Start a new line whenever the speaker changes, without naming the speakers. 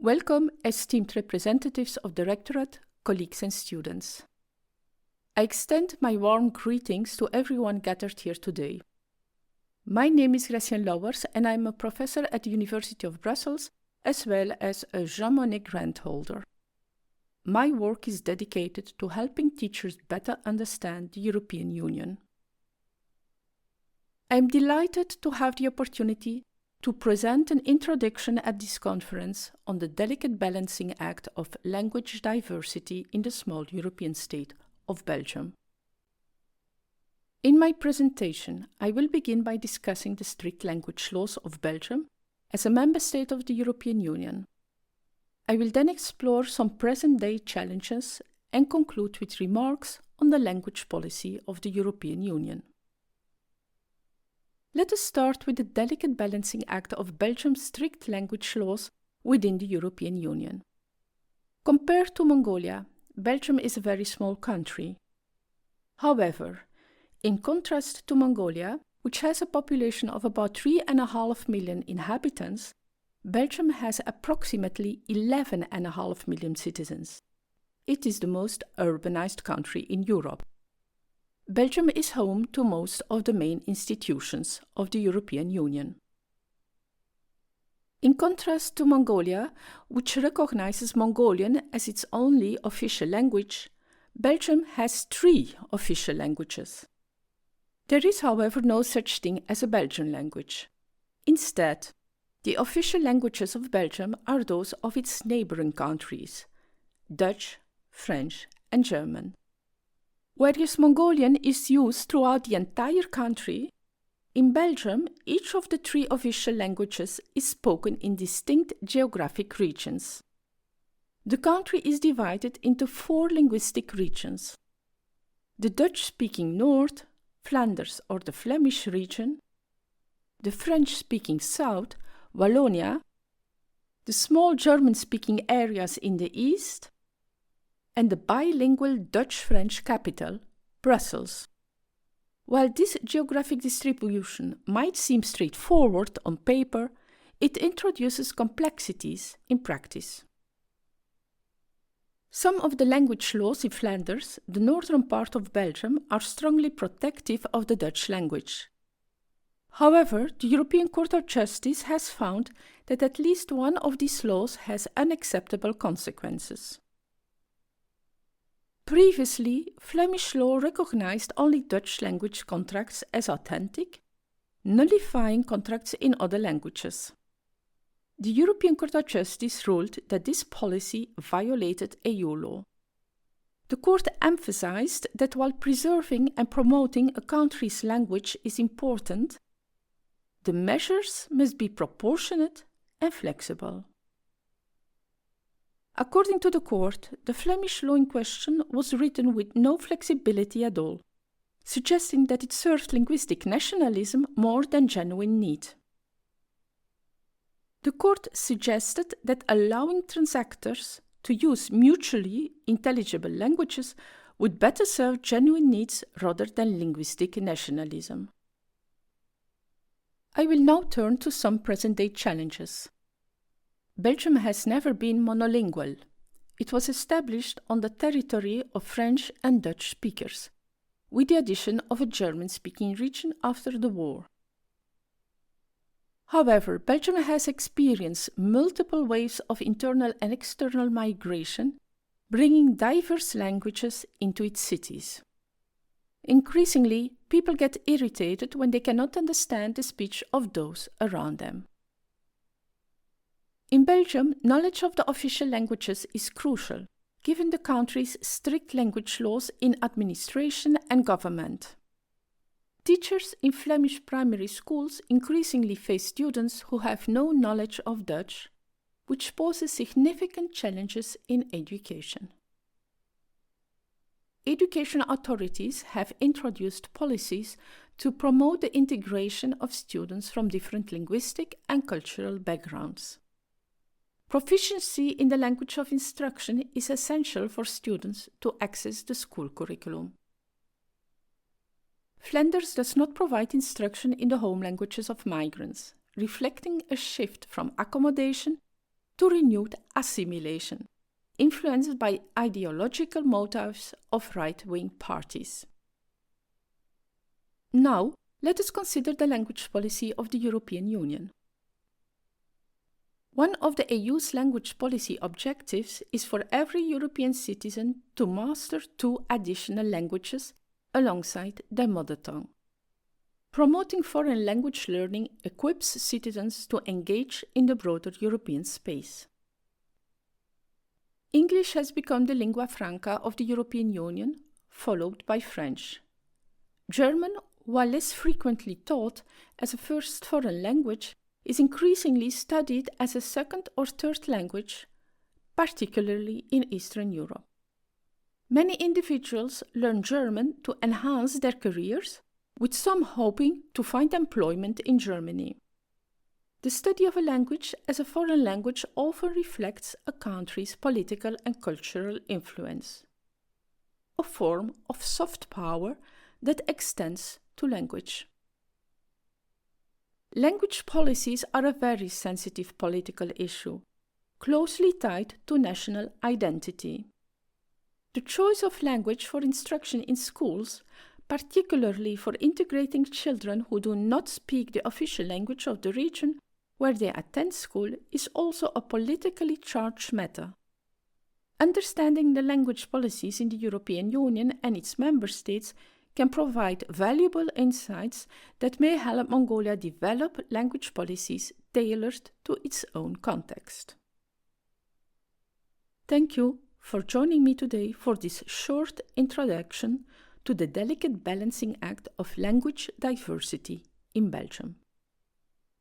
Welcome, esteemed representatives of the Rectorate, colleagues and students. I extend my warm greetings to everyone gathered here today. My name is Gracienne Lauwers and I am a professor at the University of Brussels as well as a Jean Monnet grant holder. My work is dedicated to helping teachers better understand the European Union. I am delighted to have the opportunity to present an introduction at this conference on the delicate balancing act of language diversity in the small European state of Belgium. In my presentation, I will begin by discussing the strict language laws of Belgium as a member state of the European Union. I will then explore some present-day challenges and conclude with remarks on the language policy of the European Union. Let us start with the delicate balancing act of Belgium's strict language laws within the European Union. Compared to Mongolia, Belgium is a very small country. However, in contrast to Mongolia, which has a population of about 3.5 million inhabitants, Belgium has approximately 11.5 million citizens. It is the most urbanized country in Europe. Belgium is home to most of the main institutions of the European Union. In contrast to Mongolia, which recognizes Mongolian as its only official language, Belgium has 3 official languages. There is, however, no such thing as a Belgian language. Instead, the official languages of Belgium are those of its neighboring countries, Dutch, French, and German. Whereas Mongolian is used throughout the entire country, in Belgium, each of the 3 official languages is spoken in distinct geographic regions. The country is divided into 4 linguistic regions: the Dutch-speaking North, Flanders or the Flemish region, the French-speaking South, Wallonia, the small German-speaking areas in the East, and the bilingual Dutch-French capital, Brussels. While this geographic distribution might seem straightforward on paper, it introduces complexities in practice. Some of the language laws in Flanders, the northern part of Belgium, are strongly protective of the Dutch language. However, the European Court of Justice has found that at least one of these laws has unacceptable consequences. Previously, Flemish law recognized only Dutch language contracts as authentic, nullifying contracts in other languages. The European Court of Justice ruled that this policy violated EU law. The court emphasized that while preserving and promoting a country's language is important, the measures must be proportionate and flexible. According to the court, the Flemish law in question was written with no flexibility at all, suggesting that it served linguistic nationalism more than genuine need. The court suggested that allowing transactors to use mutually intelligible languages would better serve genuine needs rather than linguistic nationalism. I will now turn to some present-day challenges. Belgium has never been monolingual. It was established on the territory of French and Dutch speakers, with the addition of a German-speaking region after the war. However, Belgium has experienced multiple waves of internal and external migration, bringing diverse languages into its cities. Increasingly, people get irritated when they cannot understand the speech of those around them. In Belgium, knowledge of the official languages is crucial, given the country's strict language laws in administration and government. Teachers in Flemish primary schools increasingly face students who have no knowledge of Dutch, which poses significant challenges in education. Education authorities have introduced policies to promote the integration of students from different linguistic and cultural backgrounds. Proficiency in the language of instruction is essential for students to access the school curriculum. Flanders does not provide instruction in the home languages of migrants, reflecting a shift from accommodation to renewed assimilation, influenced by ideological motives of right-wing parties. Now, let us consider the language policy of the European Union. One of the EU's language policy objectives is for every European citizen to master 2 additional languages alongside their mother tongue. Promoting foreign language learning equips citizens to engage in the broader European space. English has become the lingua franca of the European Union, followed by French. German, while less frequently taught as a first foreign language, is increasingly studied as a second or third language, particularly in Eastern Europe. Many individuals learn German to enhance their careers, with some hoping to find employment in Germany. The study of a language as a foreign language often reflects a country's political and cultural influence, a form of soft power that extends to language. Language policies are a very sensitive political issue, closely tied to national identity. The choice of language for instruction in schools, particularly for integrating children who do not speak the official language of the region where they attend school, is also a politically charged matter. Understanding the language policies in the European Union and its member states can provide valuable insights that may help Mongolia develop language policies tailored to its own context. Thank you for joining me today for this short introduction to the delicate balancing act of language diversity in Belgium.